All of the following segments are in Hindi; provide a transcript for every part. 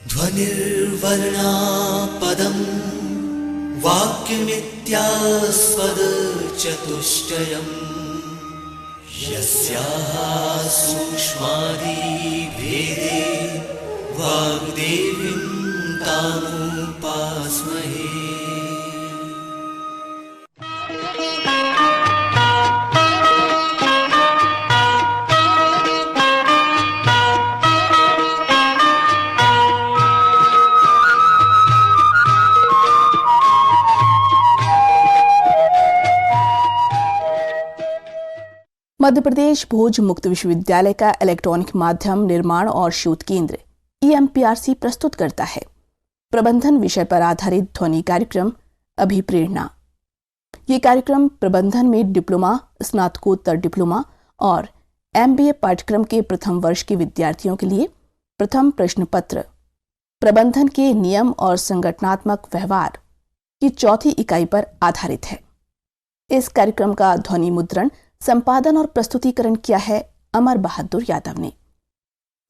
ध्वनिर्वर्णा पदं वाक्यमित्यास्पदचतुष्टयम् यस्याः सूक्ष्मादिभेदे वाग्देवीं तामुपास्महे। मध्य प्रदेश भोज मुक्त विश्वविद्यालय का इलेक्ट्रॉनिक माध्यम निर्माण और शोध केंद्र EMPRC प्रस्तुत करता है प्रबंधन विषय पर आधारित ध्वनि कार्यक्रम अभिप्रेरणा। ये कार्यक्रम प्रबंधन में डिप्लोमा, स्नातकोत्तर डिप्लोमा और MBA पाठ्यक्रम के प्रथम वर्ष के विद्यार्थियों के लिए प्रथम प्रश्न पत्र, प्रबंधन के नियम और संगठनात्मक व्यवहार की चौथी इकाई पर आधारित है। इस कार्यक्रम का ध्वनि मुद्रण, संपादन और प्रस्तुतिकरण किया है अमर बहादुर यादव ने।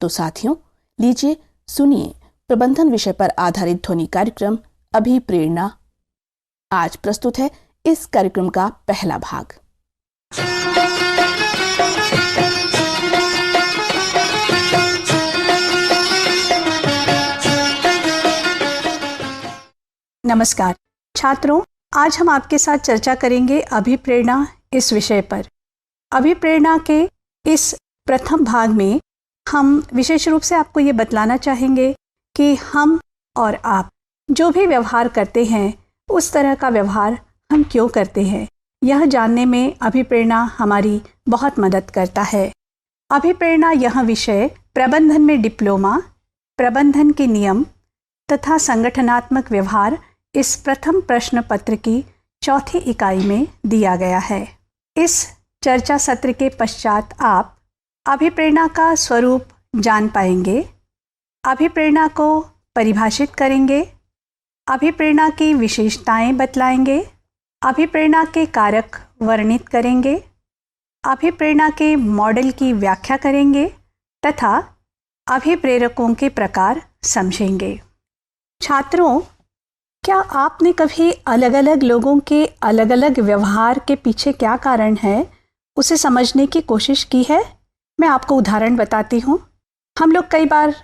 तो साथियों, लीजिए सुनिए प्रबंधन विषय पर आधारित ध्वनि कार्यक्रम अभिप्रेरणा। आज प्रस्तुत है इस कार्यक्रम का पहला भाग। नमस्कार छात्रों, आज हम आपके साथ चर्चा करेंगे अभिप्रेरणा इस विषय पर। अभिप्रेरणा के इस प्रथम भाग में हम विशेष रूप से आपको ये बतलाना चाहेंगे कि हम और आप जो भी व्यवहार करते हैं उस तरह का व्यवहार हम क्यों करते हैं, यह जानने में अभिप्रेरणा हमारी बहुत मदद करता है। अभिप्रेरणा यह विषय प्रबंधन में डिप्लोमा, प्रबंधन के नियम तथा संगठनात्मक व्यवहार इस प्रथम प्रश्न पत्र की चौथी इकाई में दिया गया है। इस चर्चा सत्र के पश्चात आप अभिप्रेरणा का स्वरूप जान पाएंगे, अभिप्रेरणा को परिभाषित करेंगे, अभिप्रेरणा की विशेषताएं बतलाएंगे, अभिप्रेरणा के कारक वर्णित करेंगे, अभिप्रेरणा के मॉडल की व्याख्या करेंगे तथा अभिप्रेरकों के प्रकार समझेंगे। छात्रों, क्या आपने कभी अलग अलग लोगों के अलग अलग व्यवहार के पीछे क्या कारण है उसे समझने की कोशिश की है? मैं आपको उदाहरण बताती हूँ। हम लोग कई बार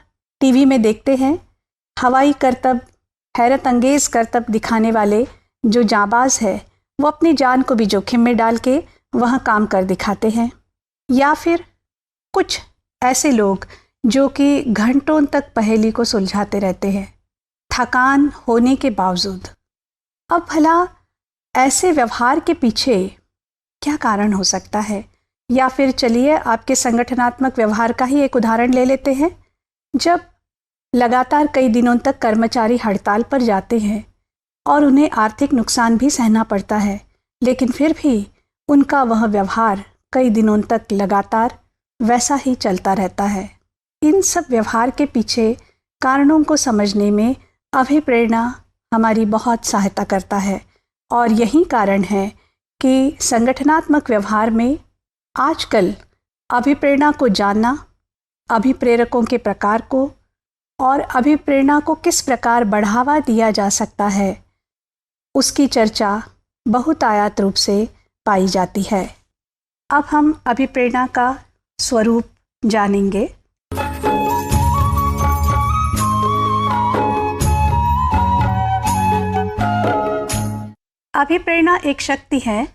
टीवी में देखते हैं हवाई करतब, हैरत अंगेज करतब दिखाने वाले जो जांबाज है वो अपनी जान को भी जोखिम में डाल के वह काम कर दिखाते हैं। या फिर कुछ ऐसे लोग जो कि घंटों तक पहेली को सुलझाते रहते हैं थकान होने के बावजूद। अब भला ऐसे व्यवहार के पीछे क्या कारण हो सकता है? या फिर चलिए आपके संगठनात्मक व्यवहार का ही एक उदाहरण ले लेते हैं। जब लगातार कई दिनों तक कर्मचारी हड़ताल पर जाते हैं और उन्हें आर्थिक नुकसान भी सहना पड़ता है, लेकिन फिर भी उनका वह व्यवहार कई दिनों तक लगातार वैसा ही चलता रहता है। इन सब व्यवहार के पीछे कारणों को समझने में अभिप्रेरणा हमारी बहुत सहायता करता है और यही कारण है कि संगठनात्मक व्यवहार में आजकल अभिप्रेरणा को जानना, अभिप्रेरकों के प्रकार को और अभिप्रेरणा को किस प्रकार बढ़ावा दिया जा सकता है, उसकी चर्चा बहुतायत रूप से पाई जाती है। अब हम अभिप्रेरणा का स्वरूप जानेंगे। अभिप्रेरणा एक शक्ति है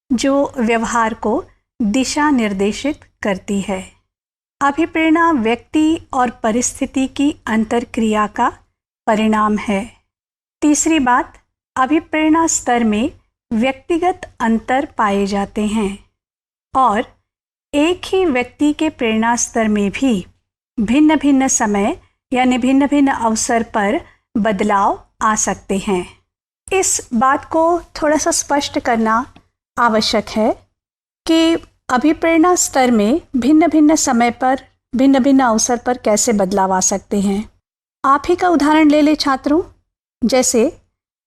जो व्यवहार को दिशा निर्देशित करती है। अभिप्रेरणा व्यक्ति और परिस्थिति की अंतर्क्रिया का परिणाम है। तीसरी बात, अभिप्रेरणा स्तर में व्यक्तिगत अंतर पाए जाते हैं और एक ही व्यक्ति के प्रेरणा स्तर में भी भिन्न भिन्न समय यानी भिन्न भिन्न अवसर पर बदलाव आ सकते हैं। इस बात को थोड़ा सा स्पष्ट करना आवश्यक है कि अभिप्रेरणा स्तर में भिन्न भिन्न समय पर, भिन्न भिन्न अवसर पर कैसे बदलाव आ सकते हैं। आप ही का उदाहरण ले ले छात्रों। जैसे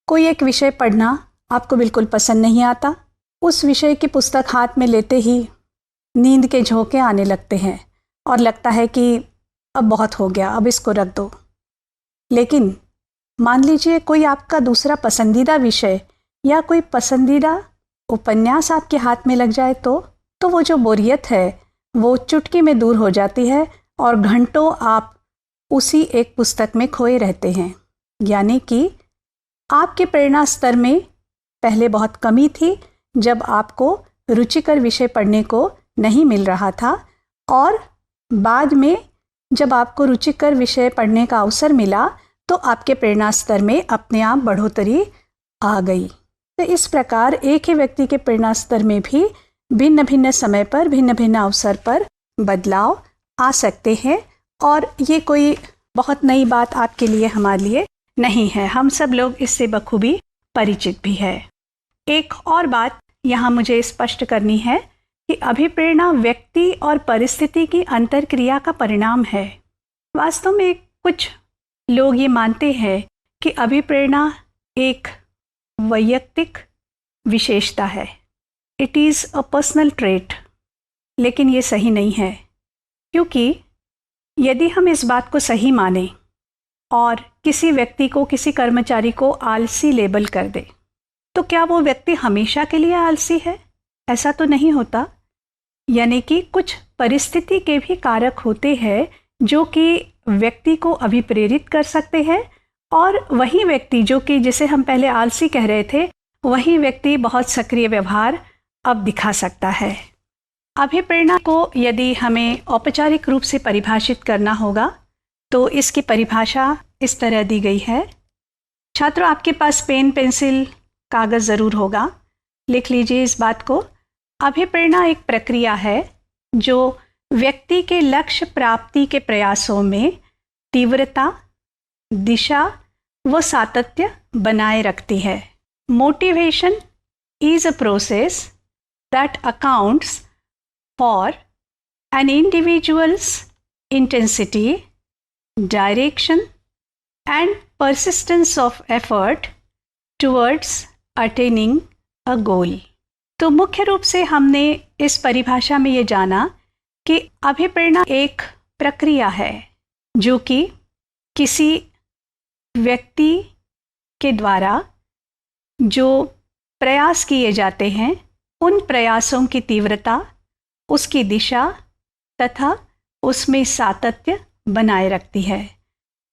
कोई एक विषय पढ़ना आपको बिल्कुल पसंद नहीं आता, उस विषय की पुस्तक हाथ में लेते ही नींद के झोंके आने लगते हैं और लगता है कि अब बहुत हो गया, अब इसको रख दो। लेकिन मान लीजिए कोई आपका दूसरा पसंदीदा विषय या कोई पसंदीदा उपन्यास आपके हाथ में लग जाए तो वो जो बोरियत है वो चुटकी में दूर हो जाती है और घंटों आप उसी एक पुस्तक में खोए रहते हैं। यानी कि आपके प्रेरणा स्तर में पहले बहुत कमी थी जब आपको रुचिकर विषय पढ़ने को नहीं मिल रहा था, और बाद में जब आपको रुचिकर विषय पढ़ने का अवसर मिला तो आपके प्रेरणा स्तर में अपने आप बढ़ोतरी आ गई। तो इस प्रकार एक ही व्यक्ति के प्रेरणा स्तर में भी भिन्न भिन्न समय पर भिन्न भिन्न अवसर पर बदलाव आ सकते हैं, और ये कोई बहुत नई बात आपके लिए हमारे लिए नहीं है। हम सब लोग इससे बखूबी परिचित भी है। एक और बात यहाँ मुझे स्पष्ट करनी है कि अभिप्रेरणा व्यक्ति और परिस्थिति की अंतर्क्रिया का परिणाम है। वास्तव में कुछ लोग ये मानते हैं कि अभिप्रेरणा एक वैयक्तिक विशेषता है, it is a personal trait, लेकिन ये सही नहीं है, क्योंकि यदि हम इस बात को सही माने और किसी व्यक्ति को, किसी कर्मचारी को आलसी लेबल कर दे, तो क्या वो व्यक्ति हमेशा के लिए आलसी है? ऐसा तो नहीं होता। यानी कि कुछ परिस्थिति के भी कारक होते हैं जो कि व्यक्ति को अभिप्रेरित कर सकते हैं, और वही व्यक्ति जो कि जिसे हम पहले आलसी कह रहे थे, वही व्यक्ति बहुत सक्रिय व्यवहार अब दिखा सकता है। अभिप्रेरणा को यदि हमें औपचारिक रूप से परिभाषित करना होगा तो इसकी परिभाषा इस तरह दी गई है। छात्रों, आपके पास पेन, पेंसिल, कागज़ ज़रूर होगा, लिख लीजिए इस बात को। अभिप्रेरणा एक प्रक्रिया है जो व्यक्ति के लक्ष्य प्राप्ति के प्रयासों में तीव्रता, दिशा व सातत्य बनाए रखती है। Motivation is a process that accounts for an individual's intensity, direction and persistence of effort towards attaining a goal। तो मुख्य रूप से हमने इस परिभाषा में ये जाना कि अभिप्रेरणा एक प्रक्रिया है जो कि किसी व्यक्ति के द्वारा जो प्रयास किए जाते हैं, उन प्रयासों की तीव्रता, उसकी दिशा तथा उसमें सातत्य बनाए रखती है।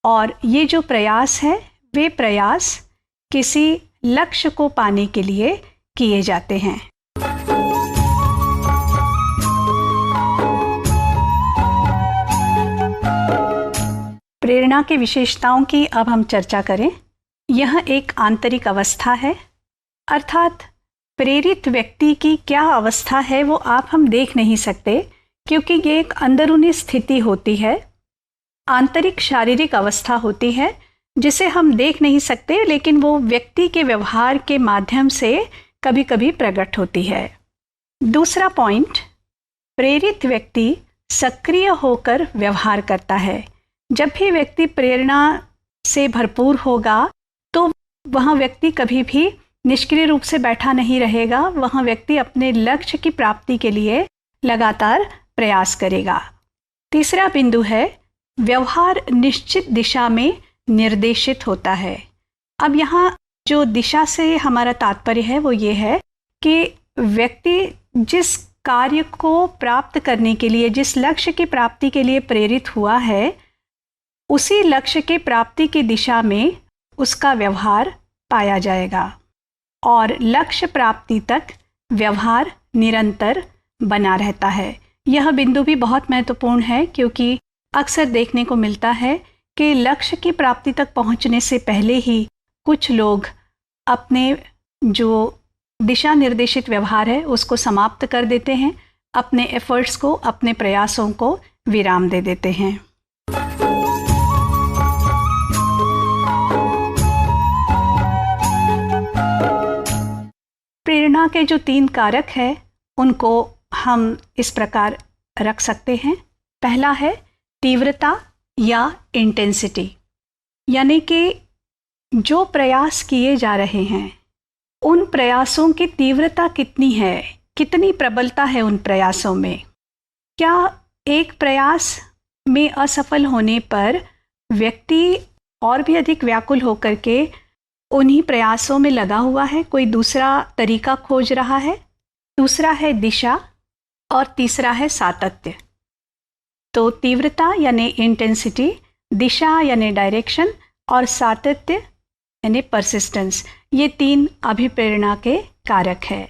और ये जो प्रयास है, वे प्रयास किसी लक्ष्य को पाने के लिए किए जाते हैं। प्रेरणा की विशेषताओं की अब हम चर्चा करें। यह एक आंतरिक अवस्था है, अर्थात प्रेरित व्यक्ति की क्या अवस्था है वो हम देख नहीं सकते, क्योंकि ये एक अंदरूनी स्थिति होती है, आंतरिक शारीरिक अवस्था होती है जिसे हम देख नहीं सकते, लेकिन वो व्यक्ति के व्यवहार के माध्यम से कभी कभी प्रकट होती है। दूसरा पॉइंट, प्रेरित व्यक्ति सक्रिय होकर व्यवहार करता है। जब भी व्यक्ति प्रेरणा से भरपूर होगा तो वह व्यक्ति कभी भी निष्क्रिय रूप से बैठा नहीं रहेगा, वह व्यक्ति अपने लक्ष्य की प्राप्ति के लिए लगातार प्रयास करेगा। तीसरा बिंदु है, व्यवहार निश्चित दिशा में निर्देशित होता है। अब यहाँ जो दिशा से हमारा तात्पर्य है वो ये है कि व्यक्ति जिस कार्य को प्राप्त करने के लिए, जिस लक्ष्य की प्राप्ति के लिए प्रेरित हुआ है, उसी लक्ष्य के प्राप्ति की दिशा में उसका व्यवहार पाया जाएगा, और लक्ष्य प्राप्ति तक व्यवहार निरंतर बना रहता है। यह बिंदु भी बहुत महत्वपूर्ण है, क्योंकि अक्सर देखने को मिलता है कि लक्ष्य की प्राप्ति तक पहुंचने से पहले ही कुछ लोग अपने जो दिशा निर्देशित व्यवहार है उसको समाप्त कर देते हैं, अपने एफर्ट्स को, अपने प्रयासों को विराम दे देते हैं। प्रेरणा के जो 3 कारक हैं उनको हम इस प्रकार रख सकते हैं। पहला है तीव्रता या इंटेंसिटी, यानी कि जो प्रयास किए जा रहे हैं उन प्रयासों की तीव्रता कितनी है, कितनी प्रबलता है उन प्रयासों में। क्या एक प्रयास में असफल होने पर व्यक्ति और भी अधिक व्याकुल होकर के उन्हीं प्रयासों में लगा हुआ है, कोई दूसरा तरीका खोज रहा है। दूसरा है दिशा और तीसरा है सातत्य। तो तीव्रता यानी इंटेंसिटी, दिशा यानी डायरेक्शन और सातत्य यानी परसिस्टेंस, ये 3 अभिप्रेरणा के कारक है।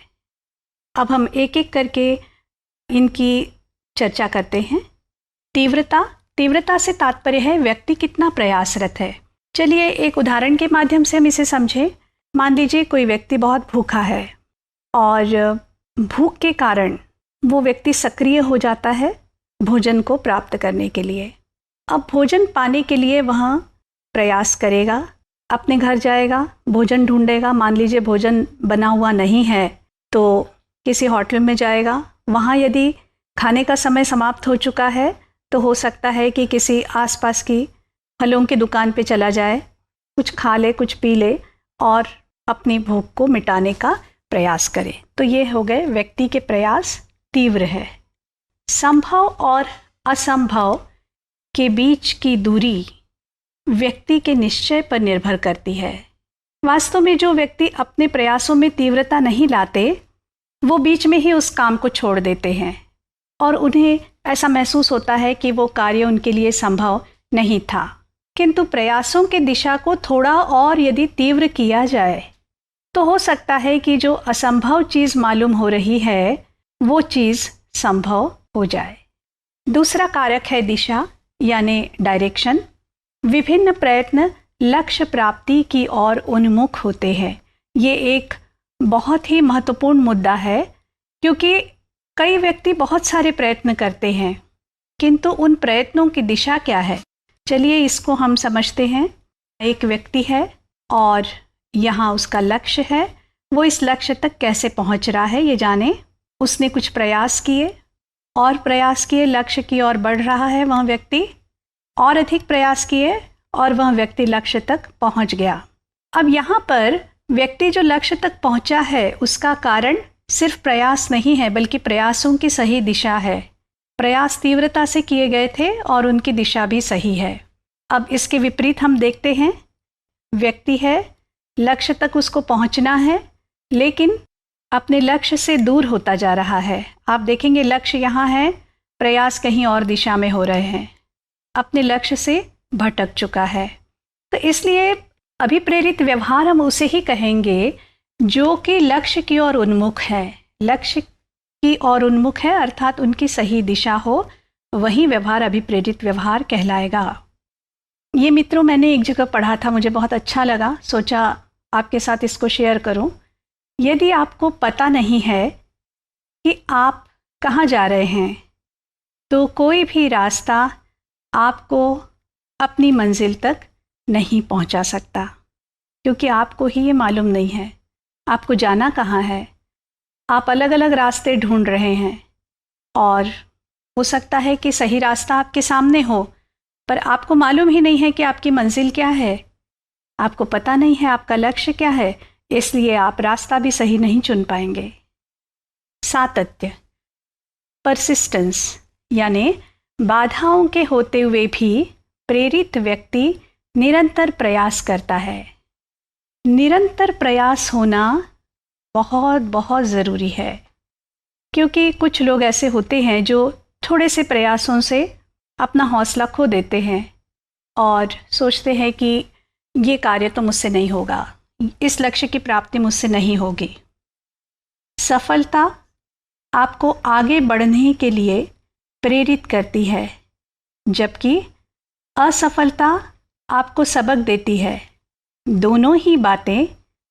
अब हम एक एक करके इनकी चर्चा करते हैं। तीव्रता से तात्पर्य है व्यक्ति कितना प्रयासरत है। चलिए एक उदाहरण के माध्यम से हम इसे समझें। मान लीजिए कोई व्यक्ति बहुत भूखा है और भूख के कारण वो व्यक्ति सक्रिय हो जाता है भोजन को प्राप्त करने के लिए। अब भोजन पाने के लिए वह प्रयास करेगा, अपने घर जाएगा, भोजन ढूंढेगा। मान लीजिए भोजन बना हुआ नहीं है तो किसी होटल में जाएगा। वहाँ यदि खाने का समय समाप्त हो चुका है तो हो सकता है कि किसी आसपास की फलों की दुकान पे चला जाए, कुछ खा ले, कुछ पी ले और अपनी भूख को मिटाने का प्रयास करे। तो ये हो गए व्यक्ति के प्रयास तीव्र है। संभव और असंभव के बीच की दूरी व्यक्ति के निश्चय पर निर्भर करती है। वास्तव में जो व्यक्ति अपने प्रयासों में तीव्रता नहीं लाते वो बीच में ही उस काम को छोड़ देते हैं और उन्हें ऐसा महसूस होता है कि वो कार्य उनके लिए संभव नहीं था। किंतु प्रयासों की दिशा को थोड़ा और यदि तीव्र किया जाए तो हो सकता है कि जो असंभव चीज़ मालूम हो रही है वो चीज़ संभव हो जाए। दूसरा कारक है दिशा यानी डायरेक्शन। विभिन्न प्रयत्न लक्ष्य प्राप्ति की ओर उन्मुख होते हैं। ये एक बहुत ही महत्वपूर्ण मुद्दा है क्योंकि कई व्यक्ति बहुत सारे प्रयत्न करते हैं किंतु उन प्रयत्नों की दिशा क्या है। चलिए इसको हम समझते हैं। एक व्यक्ति है और यहाँ उसका लक्ष्य है, वो इस लक्ष्य तक कैसे पहुँच रहा है ये जाने। उसने कुछ प्रयास किए और प्रयास किए, लक्ष्य की ओर बढ़ रहा है वह व्यक्ति, और अधिक प्रयास किए और वह व्यक्ति लक्ष्य तक पहुंच गया। अब यहाँ पर व्यक्ति जो लक्ष्य तक पहुंचा है उसका कारण सिर्फ प्रयास नहीं है बल्कि प्रयासों की सही दिशा है। प्रयास तीव्रता से किए गए थे और उनकी दिशा भी सही है। अब इसके विपरीत हम देखते हैं, व्यक्ति है, लक्ष्य तक उसको पहुंचना है लेकिन अपने लक्ष्य से दूर होता जा रहा है। आप देखेंगे लक्ष्य यहाँ है, प्रयास कहीं और दिशा में हो रहे हैं, अपने लक्ष्य से भटक चुका है। तो इसलिए अभिप्रेरित व्यवहार हम उसे ही कहेंगे जो कि लक्ष्य की ओर उन्मुख है। लक्ष्य की ओर उन्मुख है अर्थात उनकी सही दिशा हो, वही व्यवहार अभिप्रेरित व्यवहार कहलाएगा। ये मित्रों मैंने एक जगह पढ़ा था, मुझे बहुत अच्छा लगा, सोचा आपके साथ इसको शेयर करूं। यदि आपको पता नहीं है कि आप कहाँ जा रहे हैं तो कोई भी रास्ता आपको अपनी मंजिल तक नहीं पहुंचा सकता क्योंकि आपको ही ये मालूम नहीं है आपको जाना कहाँ है। आप अलग अलग रास्ते ढूंढ रहे हैं और हो सकता है कि सही रास्ता आपके सामने हो पर आपको मालूम ही नहीं है कि आपकी मंजिल क्या है, आपको पता नहीं है आपका लक्ष्य क्या है, इसलिए आप रास्ता भी सही नहीं चुन पाएंगे। सातत्य, परसिस्टेंस यानी बाधाओं के होते हुए भी प्रेरित व्यक्ति निरंतर प्रयास करता है। निरंतर प्रयास होना बहुत बहुत ज़रूरी है क्योंकि कुछ लोग ऐसे होते हैं जो थोड़े से प्रयासों से अपना हौसला खो देते हैं और सोचते हैं कि ये कार्य तो मुझसे नहीं होगा, इस लक्ष्य की प्राप्ति मुझसे नहीं होगी। सफलता आपको आगे बढ़ने के लिए प्रेरित करती है जबकि असफलता आपको सबक देती है। दोनों ही बातें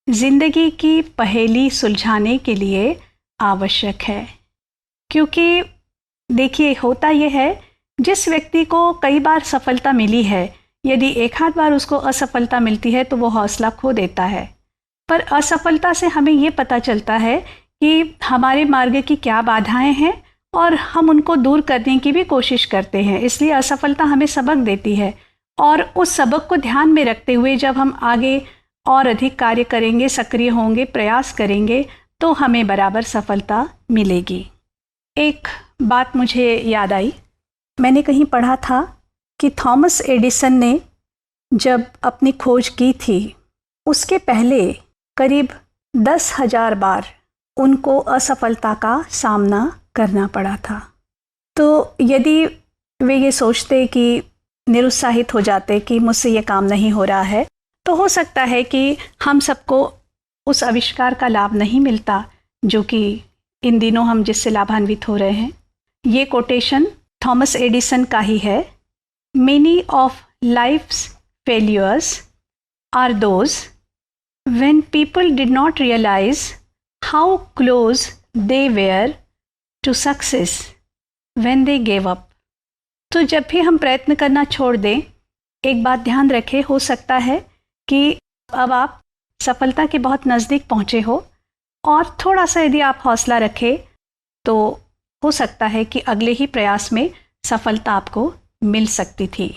जिंदगी की पहेली सुलझाने के लिए आवश्यक है क्योंकि देखिए होता यह है जिस व्यक्ति को कई बार सफलता मिली है यदि एक आध बार उसको असफलता मिलती है तो वो हौसला खो देता है। पर असफलता से हमें ये पता चलता है कि हमारे मार्ग की क्या बाधाएं हैं और हम उनको दूर करने की भी कोशिश करते हैं। इसलिए असफलता हमें सबक देती है और उस सबक को ध्यान में रखते हुए जब हम आगे और अधिक कार्य करेंगे, सक्रिय होंगे, प्रयास करेंगे तो हमें बराबर सफलता मिलेगी। एक बात मुझे याद आई, मैंने कहीं पढ़ा था कि थॉमस एडिसन ने जब अपनी खोज की थी उसके पहले करीब 10,000 बार उनको असफलता का सामना करना पड़ा था। तो यदि वे ये सोचते कि निरुत्साहित हो जाते कि मुझसे ये काम नहीं हो रहा है, तो हो सकता है कि हम सबको उस आविष्कार का लाभ नहीं मिलता जो कि इन दिनों हम जिससे लाभान्वित हो रहे हैं। ये कोटेशन थॉमस एडिसन का ही है। Many of life's failures are those when people did not realize how close they were to success when they gave up. तो जब भी हम प्रयत्न करना छोड़ दें, एक बात ध्यान रखें, हो सकता है कि अब आप सफलता के बहुत नज़दीक पहुँचे हो और थोड़ा सा यदि आप हौसला रखें तो हो सकता है कि अगले ही प्रयास में सफलता आपको मिल सकती थी।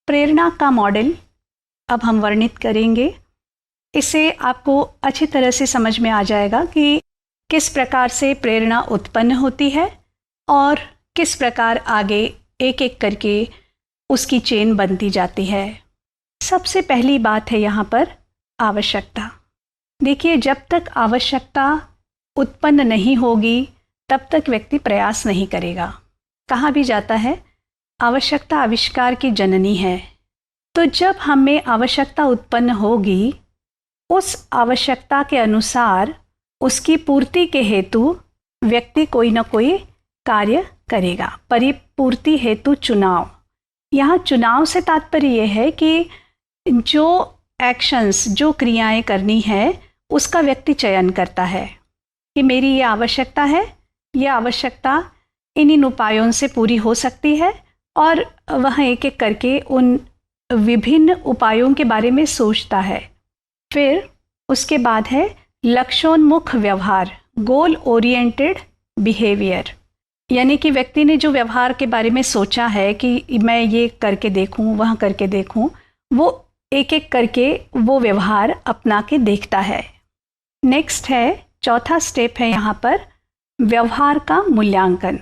प्रेरणा का मॉडल अब हम वर्णित करेंगे। इससे आपको अच्छी तरह से समझ में आ जाएगा कि किस प्रकार से प्रेरणा उत्पन्न होती है और किस प्रकार आगे एक एक करके उसकी चेन बनती जाती है। सबसे पहली बात है यहाँ पर आवश्यकता। देखिए, जब तक आवश्यकता उत्पन्न नहीं होगी तब तक व्यक्ति प्रयास नहीं करेगा। कहा भी जाता है आवश्यकता आविष्कार की जननी है। तो जब हमें आवश्यकता उत्पन्न होगी, उस आवश्यकता के अनुसार उसकी पूर्ति के हेतु व्यक्ति कोई न कोई कार्य करेगा। परिपूर्ति हेतु चुनाव। यहाँ चुनाव से तात्पर्य यह है कि जो एक्शंस, जो क्रियाएं करनी है, उसका व्यक्ति चयन करता है कि मेरी ये आवश्यकता है, ये आवश्यकता इन उपायों से पूरी हो सकती है, और वह एक एक करके उन विभिन्न उपायों के बारे में सोचता है। फिर उसके बाद है लक्ष्योन्मुख व्यवहार, गोल ओरिएंटेड बिहेवियर। यानी कि व्यक्ति ने जो व्यवहार के बारे में सोचा है कि मैं ये करके देखूं, वह करके देखूं, वो एक एक करके वो व्यवहार अपना के देखता है। नेक्स्ट है, चौथा स्टेप है यहाँ पर व्यवहार का मूल्यांकन।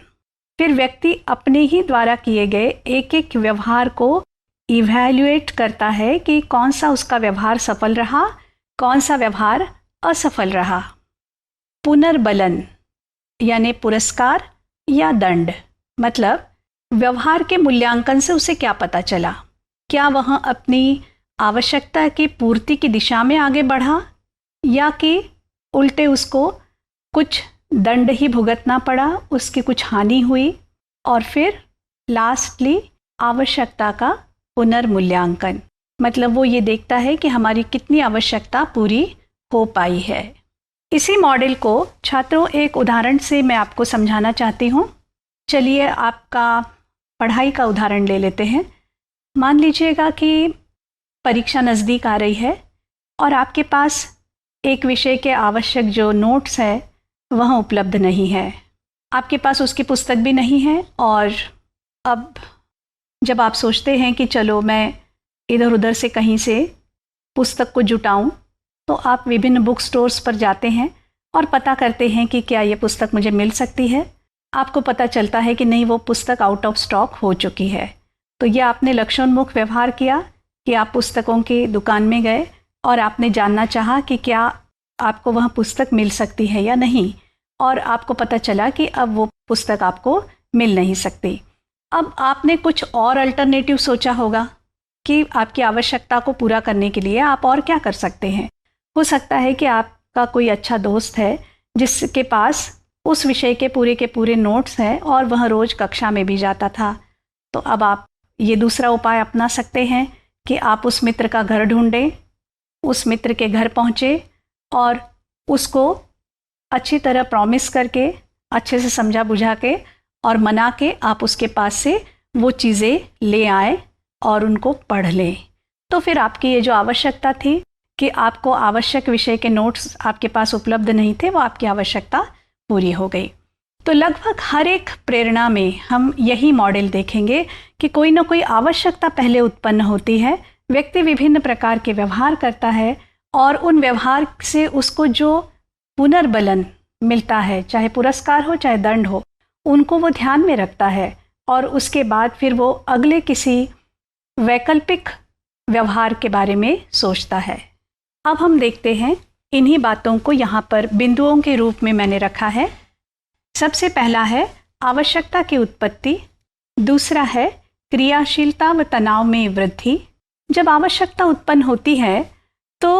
फिर व्यक्ति अपने ही द्वारा किए गए एक एक व्यवहार को इवैल्यूएट करता है कि कौन सा उसका व्यवहार सफल रहा, कौन सा व्यवहार असफल रहा। पुनर्बलन यानी पुरस्कार या दंड, मतलब व्यवहार के मूल्यांकन से उसे क्या पता चला, क्या वह अपनी आवश्यकता की पूर्ति की दिशा में आगे बढ़ा या कि उल्टे उसको कुछ दंड ही भुगतना पड़ा, उसकी कुछ हानि हुई। और फिर लास्टली आवश्यकता का पुनर्मूल्यांकन, मतलब वो ये देखता है कि हमारी कितनी आवश्यकता पूरी हो पाई है। इसी मॉडल को छात्रों एक उदाहरण से मैं आपको समझाना चाहती हूँ। चलिए आपका पढ़ाई का उदाहरण ले लेते हैं। मान लीजिएगा कि परीक्षा नज़दीक आ रही है और आपके पास एक विषय के आवश्यक जो नोट्स है वह उपलब्ध नहीं है, आपके पास उसकी पुस्तक भी नहीं है। और अब जब आप सोचते हैं कि चलो मैं इधर उधर से कहीं से पुस्तक को जुटाऊं, तो आप विभिन्न बुक स्टोर्स पर जाते हैं और पता करते हैं कि क्या ये पुस्तक मुझे मिल सकती है। आपको पता चलता है कि नहीं, वो पुस्तक आउट ऑफ स्टॉक हो चुकी है। तो ये आपने लक्ष्योन्मुख व्यवहार किया कि आप पुस्तकों की दुकान में गए और आपने जानना चाहा कि क्या आपको वह पुस्तक मिल सकती है या नहीं, और आपको पता चला कि अब वो पुस्तक आपको मिल नहीं सकती। अब आपने कुछ और अल्टरनेटिव सोचा होगा कि आपकी आवश्यकता को पूरा करने के लिए आप और क्या कर सकते हैं। हो सकता है कि आपका कोई अच्छा दोस्त है जिसके पास उस विषय के पूरे नोट्स हैं और वह रोज़ कक्षा में भी जाता था। तो अब आप ये दूसरा उपाय अपना सकते हैं कि आप उस मित्र का घर ढूंढें, उस मित्र के घर पहुँचे और उसको अच्छी तरह प्रॉमिस करके, अच्छे से समझा बुझा के और मना के आप उसके पास से वो चीज़ें ले आए और उनको पढ़ लें। तो फिर आपकी ये जो आवश्यकता थी कि आपको आवश्यक विषय के नोट्स आपके पास उपलब्ध नहीं थे, वो आपकी आवश्यकता पूरी हो गई। तो लगभग हर एक प्रेरणा में हम यही मॉडल देखेंगे कि कोई ना कोई आवश्यकता पहले उत्पन्न होती है, व्यक्ति विभिन्न प्रकार के व्यवहार करता है और उन व्यवहार से उसको जो पुनर्बलन मिलता है, चाहे पुरस्कार हो चाहे दंड हो, उनको वो ध्यान में रखता है और उसके बाद फिर वो अगले किसी वैकल्पिक व्यवहार के बारे में सोचता है। अब हम देखते हैं इन्हीं बातों को यहाँ पर बिंदुओं के रूप में मैंने रखा है। सबसे पहला है आवश्यकता की उत्पत्ति, दूसरा है क्रियाशीलता व तनाव में वृद्धि। जब आवश्यकता उत्पन्न होती है तो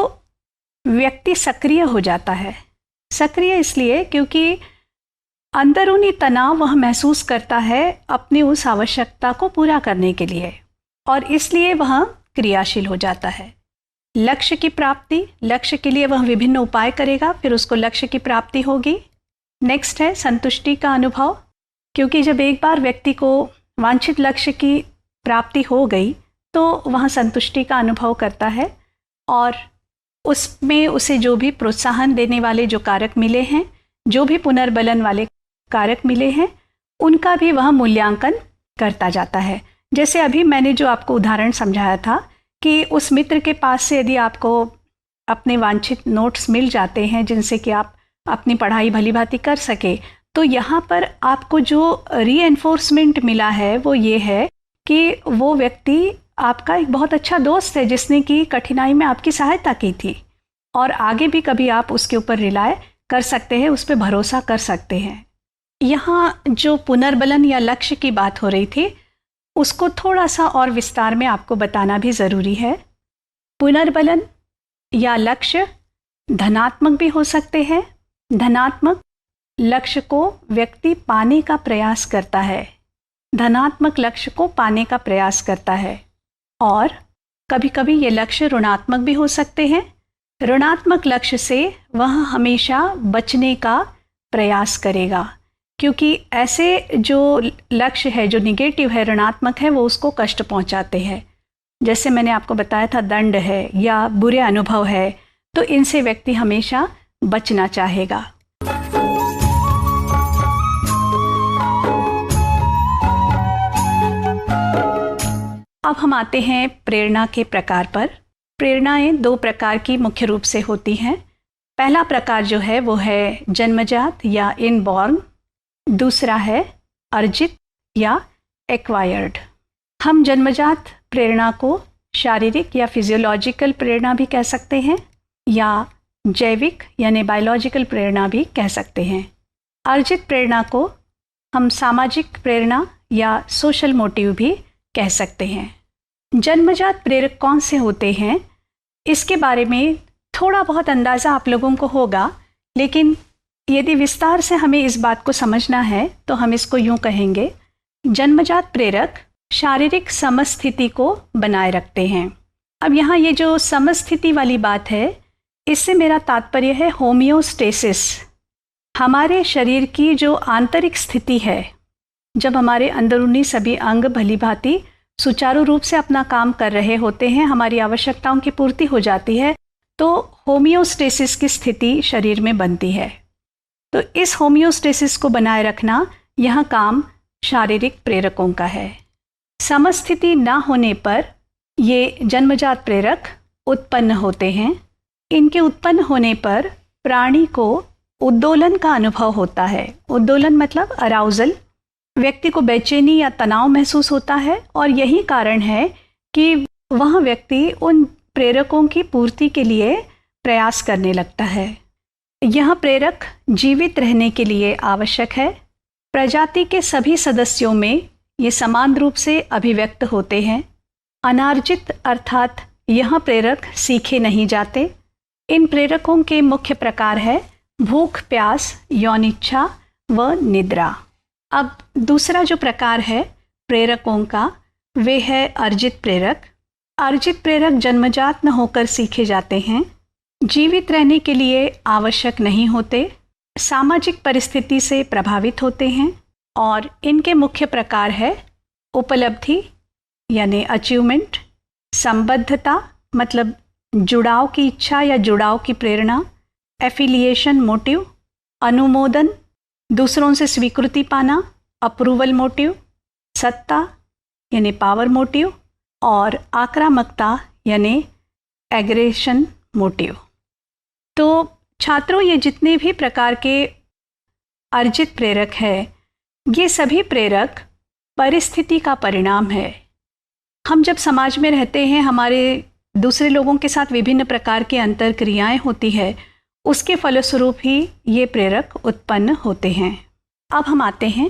व्यक्ति सक्रिय हो जाता है। सक्रिय इसलिए क्योंकि अंदरूनी तनाव वह महसूस करता है अपनी उस आवश्यकता को पूरा करने के लिए, और इसलिए वह क्रियाशील हो जाता है। लक्ष्य की प्राप्ति, लक्ष्य के लिए वह विभिन्न उपाय करेगा, फिर उसको लक्ष्य की प्राप्ति होगी। नेक्स्ट है संतुष्टि का अनुभव, क्योंकि जब एक बार व्यक्ति को वांछित लक्ष्य की प्राप्ति हो गई तो वह संतुष्टि का अनुभव करता है और उसमें उसे जो भी प्रोत्साहन देने वाले जो कारक मिले हैं, जो भी पुनर्बलन वाले कारक मिले हैं, उनका भी वह मूल्यांकन करता जाता है। जैसे अभी मैंने जो आपको उदाहरण समझाया था कि उस मित्र के पास से यदि आपको अपने वांछित नोट्स मिल जाते हैं जिनसे कि आप अपनी पढ़ाई भली भांति कर सके, तो यहाँ पर आपको जो रीएनफोर्समेंट मिला है वो ये है कि वो व्यक्ति आपका एक बहुत अच्छा दोस्त है जिसने कि कठिनाई में आपकी सहायता की थी, और आगे भी कभी आप उसके ऊपर रिलाय कर सकते हैं, उस पर भरोसा कर सकते हैं। यहाँ जो पुनर्बलन या लक्ष्य की बात हो रही थी उसको थोड़ा सा और विस्तार में आपको बताना भी ज़रूरी है। पुनर्बलन या लक्ष्य धनात्मक भी हो सकते हैं। धनात्मक लक्ष्य को व्यक्ति पाने का प्रयास करता है, धनात्मक लक्ष्य को पाने का प्रयास करता है। और कभी कभी ये लक्ष्य ऋणात्मक भी हो सकते हैं। ऋणात्मक लक्ष्य से वह हमेशा बचने का प्रयास करेगा, क्योंकि ऐसे जो लक्ष्य है, जो निगेटिव है, ऋणात्मक है, वो उसको कष्ट पहुंचाते हैं। जैसे मैंने आपको बताया था दंड है या बुरे अनुभव है, तो इनसे व्यक्ति हमेशा बचना चाहेगा। अब हम आते हैं प्रेरणा के प्रकार पर। प्रेरणाएं दो प्रकार की मुख्य रूप से होती हैं। पहला प्रकार जो है वो है जन्मजात या इनबॉर्न, दूसरा है अर्जित या एक्वायर्ड। हम जन्मजात प्रेरणा को शारीरिक या फिजियोलॉजिकल प्रेरणा भी कह सकते हैं, या जैविक यानी बायोलॉजिकल प्रेरणा भी कह सकते हैं। अर्जित प्रेरणा को हम सामाजिक प्रेरणा या सोशल मोटिव भी कह सकते हैं। जन्मजात प्रेरक कौन से होते हैं, इसके बारे में थोड़ा बहुत अंदाज़ा आप लोगों को होगा, लेकिन यदि विस्तार से हमें इस बात को समझना है तो हम इसको यूं कहेंगे, जन्मजात प्रेरक शारीरिक समस्थिति को बनाए रखते हैं। अब यहाँ ये जो समस्थिति वाली बात है, इससे मेरा तात्पर्य है होमियोस्टेसिस। हमारे शरीर की जो आंतरिक स्थिति है, जब हमारे अंदरूनी सभी अंग भली भांति सुचारू रूप से अपना काम कर रहे होते हैं, हमारी आवश्यकताओं की पूर्ति हो जाती है, तो होमियोस्टेसिस की स्थिति शरीर में बनती है। तो इस होमियोस्टेसिस को बनाए रखना यह काम शारीरिक प्रेरकों का है। समस्थिति ना होने पर ये जन्मजात प्रेरक उत्पन्न होते हैं। इनके उत्पन्न होने पर प्राणी को उद्दोलन का अनुभव होता है। उद्दोलन मतलब अराउजल, व्यक्ति को बेचैनी या तनाव महसूस होता है, और यही कारण है कि वह व्यक्ति उन प्रेरकों की पूर्ति के लिए प्रयास करने लगता है। यह प्रेरक जीवित रहने के लिए आवश्यक है। प्रजाति के सभी सदस्यों में ये समान रूप से अभिव्यक्त होते हैं। अनार्जित अर्थात यह प्रेरक सीखे नहीं जाते। इन प्रेरकों के मुख्य प्रकार है भूख, प्यास, यौनिच्छा व निद्रा। अब दूसरा जो प्रकार है प्रेरकों का, वे है अर्जित प्रेरक। अर्जित प्रेरक जन्मजात न होकर सीखे जाते हैं, जीवित रहने के लिए आवश्यक नहीं होते, सामाजिक परिस्थिति से प्रभावित होते हैं, और इनके मुख्य प्रकार है उपलब्धि यानी अचीवमेंट, संबद्धता मतलब जुड़ाव की इच्छा या जुड़ाव की प्रेरणा, एफिलिएशन मोटिव, अनुमोदन दूसरों से स्वीकृति पाना, अप्रूवल मोटिव, सत्ता यानी पावर मोटिव, और आक्रामकता यानी एग्रेशन मोटिव। तो छात्रों, ये जितने भी प्रकार के अर्जित प्रेरक है, ये सभी प्रेरक परिस्थिति का परिणाम है। हम जब समाज में रहते हैं, हमारे दूसरे लोगों के साथ विभिन्न प्रकार की अंतर क्रियाएं होती है, उसके फलस्वरूप ही ये प्रेरक उत्पन्न होते हैं। अब हम आते हैं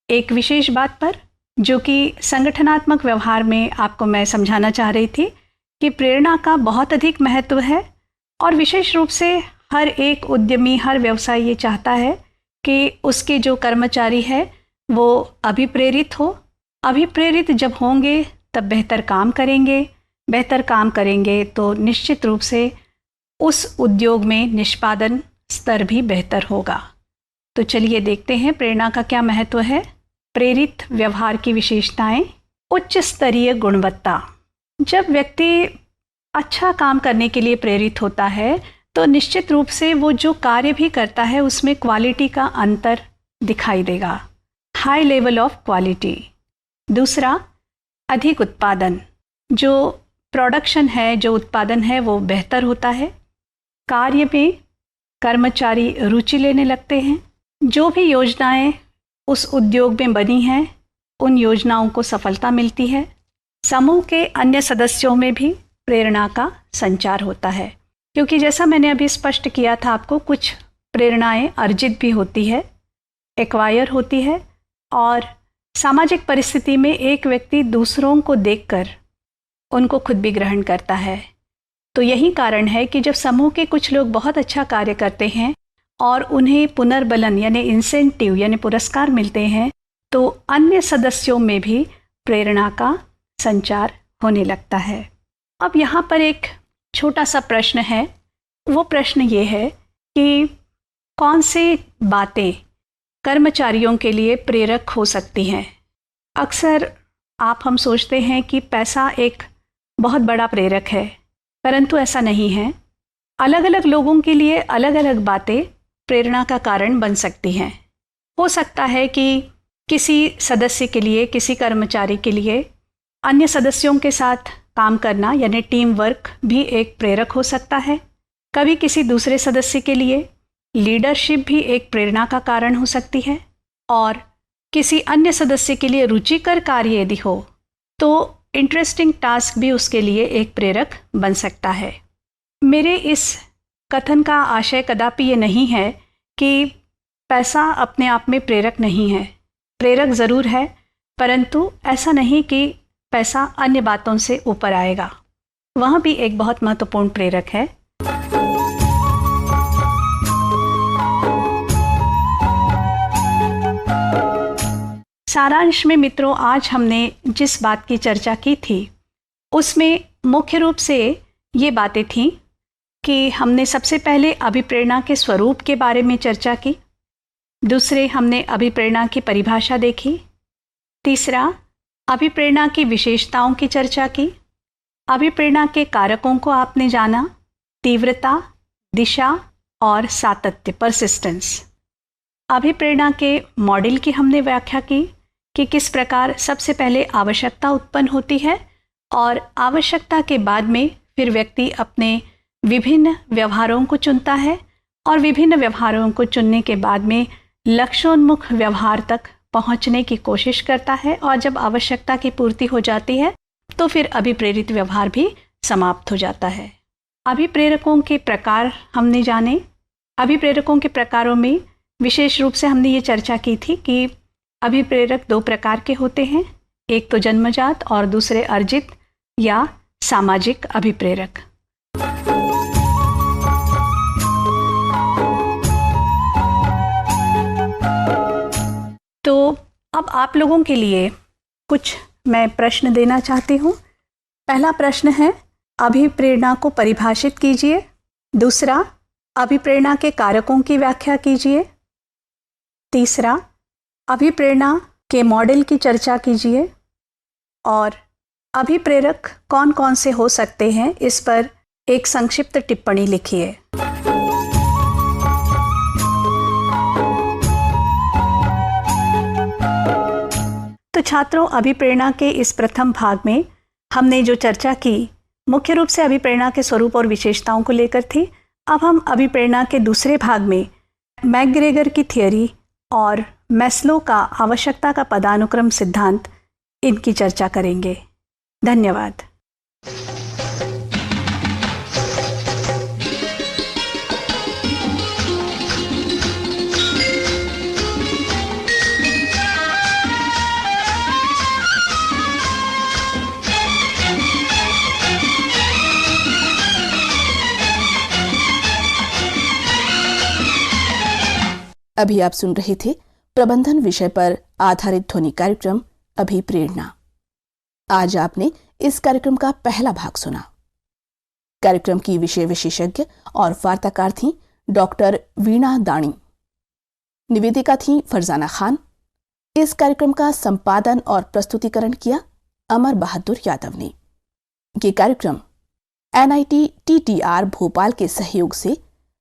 एक विशेष बात पर, जो कि संगठनात्मक व्यवहार में आपको मैं समझाना चाह रही थी कि प्रेरणा का बहुत अधिक महत्व है। और विशेष रूप से हर एक उद्यमी, हर व्यवसाय ये चाहता है कि उसके जो कर्मचारी है वो अभिप्रेरित हो। अभिप्रेरित जब होंगे तब बेहतर काम करेंगे, बेहतर काम करेंगे तो निश्चित रूप से उस उद्योग में निष्पादन स्तर भी बेहतर होगा। तो चलिए देखते हैं प्रेरणा का क्या महत्व है। प्रेरित व्यवहार की विशेषताएं। उच्च स्तरीय गुणवत्ता। जब व्यक्ति अच्छा काम करने के लिए प्रेरित होता है तो निश्चित रूप से वो जो कार्य भी करता है उसमें क्वालिटी का अंतर दिखाई देगा, हाई लेवल ऑफ क्वालिटी। दूसरा, अधिक उत्पादन। जो प्रोडक्शन है, जो उत्पादन है वो बेहतर होता है। कार्य में कर्मचारी रुचि लेने लगते हैं। जो भी योजनाएं उस उद्योग में बनी हैं उन योजनाओं को सफलता मिलती है। समूह के अन्य सदस्यों में भी प्रेरणा का संचार होता है, क्योंकि जैसा मैंने अभी स्पष्ट किया था आपको, कुछ प्रेरणाएं अर्जित भी होती है, एक्वायर होती है। और सामाजिक परिस्थिति में एक व्यक्ति दूसरों को देखकर उनको खुद भी ग्रहण करता है। तो यही कारण है कि जब समूह के कुछ लोग बहुत अच्छा कार्य करते हैं और उन्हें पुनर्बलन यानी इंसेंटिव यानी पुरस्कार मिलते हैं, तो अन्य सदस्यों में भी प्रेरणा का संचार होने लगता है। अब यहाँ पर एक छोटा सा प्रश्न है। वो प्रश्न ये है कि कौन से बातें कर्मचारियों के लिए प्रेरक हो सकती हैं। अक्सर हम सोचते हैं कि पैसा एक बहुत बड़ा प्रेरक है, परंतु ऐसा नहीं है। अलग अलग लोगों के लिए अलग अलग बातें प्रेरणा का कारण बन सकती हैं। हो सकता है कि किसी सदस्य के लिए, किसी कर्मचारी के लिए अन्य सदस्यों के साथ काम करना यानी टीम वर्क भी एक प्रेरक हो सकता है। कभी किसी दूसरे सदस्य के लिए लीडरशिप भी एक प्रेरणा का कारण हो सकती है। और किसी अन्य सदस्य के लिए रुचिकर कार्य यदि हो तो इंटरेस्टिंग टास्क भी उसके लिए एक प्रेरक बन सकता है। मेरे इस कथन का आशय कदापि ये नहीं है कि पैसा अपने आप में प्रेरक नहीं है। प्रेरक ज़रूर है, परंतु ऐसा नहीं कि पैसा अन्य बातों से ऊपर आएगा। वह भी एक बहुत महत्वपूर्ण प्रेरक है। सारांश में मित्रों, आज हमने जिस बात की चर्चा की थी उसमें मुख्य रूप से ये बातें थीं कि हमने सबसे पहले अभिप्रेरणा के स्वरूप के बारे में चर्चा की। दूसरे, हमने अभिप्रेरणा की परिभाषा देखी। तीसरा, अभिप्रेरणा की विशेषताओं की चर्चा की। अभिप्रेरणा के कारकों को आपने जाना, तीव्रता, दिशा और सातत्य, परसिस्टेंस। अभिप्रेरणा के मॉडल की हमने व्याख्या की कि किस प्रकार सबसे पहले आवश्यकता उत्पन्न होती है और आवश्यकता के बाद में फिर व्यक्ति अपने विभिन्न व्यवहारों को चुनता है और विभिन्न व्यवहारों को चुनने के बाद में लक्ष्योन्मुख व्यवहार तक पहुंचने की कोशिश करता है। और जब आवश्यकता की पूर्ति हो जाती है तो फिर अभिप्रेरित व्यवहार भी समाप्त हो जाता है। अभिप्रेरकों के प्रकार हमने जाने। अभिप्रेरकों के प्रकारों में विशेष रूप से हमने ये चर्चा की थी कि अभिप्रेरक दो प्रकार के होते हैं, एक तो जन्मजात और दूसरे अर्जित या सामाजिक अभिप्रेरक। तो अब आप लोगों के लिए कुछ मैं प्रश्न देना चाहती हूँ। पहला प्रश्न है, अभिप्रेरणा को परिभाषित कीजिए। दूसरा, अभिप्रेरणा के कारकों की व्याख्या कीजिए। तीसरा, अभिप्रेरणा के मॉडल की चर्चा कीजिए। और अभिप्रेरक कौन कौन से हो सकते हैं, इस पर एक संक्षिप्त टिप्पणी लिखिए। तो छात्रों, अभिप्रेरणा के इस प्रथम भाग में हमने जो चर्चा की मुख्य रूप से अभिप्रेरणा के स्वरूप और विशेषताओं को लेकर थी। अब हम अभिप्रेरणा के दूसरे भाग में मैकग्रेगर की थियरी और मैस्लो का आवश्यकता का पदानुक्रम सिद्धांत इनकी चर्चा करेंगे। धन्यवाद। अभी आप सुन रहे थे प्रबंधन विषय पर आधारित ध्वनि कार्यक्रम अभिप्रेरणा। आज आपने इस कार्यक्रम का पहला भाग सुना। कार्यक्रम की विषय विशेषज्ञ और वार्ताकार थीं डॉक्टर वीणा दाणी। निवेदिका थीं फरजाना खान। इस कार्यक्रम का संपादन और प्रस्तुतिकरण किया अमर बहादुर यादव ने। ये कार्यक्रम NIT TTR भोपाल के सहयोग से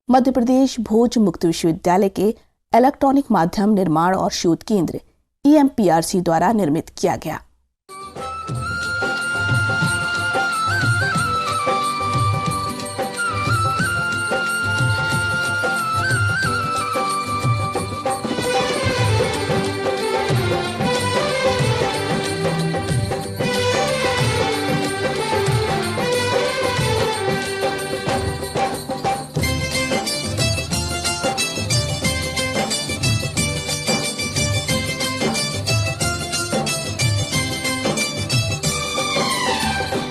मध्य प्रदेश भोज मुक्त विश्वविद्यालय के इलेक्ट्रॉनिक माध्यम निर्माण और शोध केंद्र EMPRC द्वारा निर्मित किया गया।